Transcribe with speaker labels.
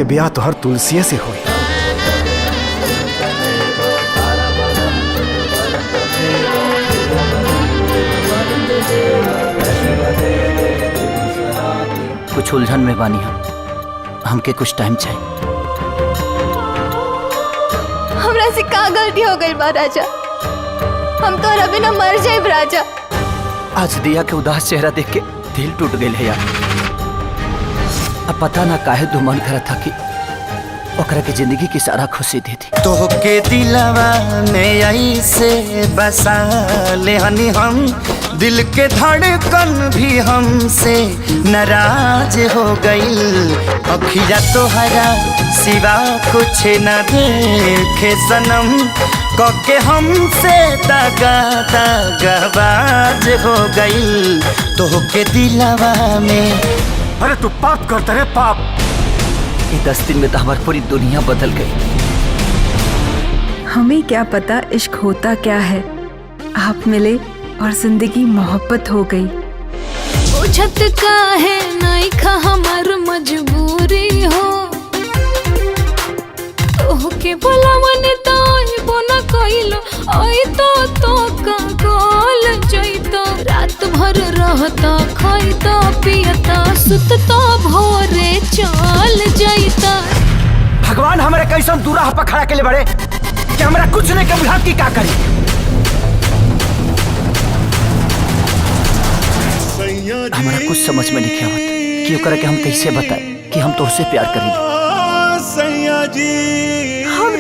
Speaker 1: के ब्याह तो हर तुलसिये से हुई।
Speaker 2: कुछ उलझन में बानी हमके कुछ टाइम चाहिए।
Speaker 3: हमरा से का गलती हो गई बा राजा, हम तो अभी ना मर जाए राजा।
Speaker 2: आज दिया के उदास चेहरा देख के दिल टूट गई है यार। अब पता ना काहे तू मन करा था कि ओकरा के जिंदगी की सारा खुशी दे दी।
Speaker 4: तो के दिलवा में ऐसे बसा ले हनी हम, दिल के धड़कन भी हमसे नाराज हो गई। अखिया तोहरा सिवा कुछ न देखे सनम, कके हमसे दगाबाज हो गई। तो के दिलवा में
Speaker 1: अरे तू पाप करता रे पाप।
Speaker 2: ये 10 दिन में तो हमारी पूरी दुनिया बदल गई।
Speaker 5: हमें क्या पता इश्क होता क्या है। आप मिले और जिंदगी मोहब्बत हो गई।
Speaker 3: पूछत का है नहीं खा हमार मजबूरी हो, के बोला मन तो बोना कइलो आई तो का गोल जइतो। रात भर रहता खाइता पियता सुतता भोरे चल जइता।
Speaker 1: भगवान हमारे कैसन दूरा पखड़ा के लिए बड़े कि हमरा कुछ नहीं के बुझा की का करी।
Speaker 2: हमारा कुछ समझ में नहीं आवत कि ओकरा के हम कैसे बताएं कि हम तो उससे प्यार करेंगे।
Speaker 1: हम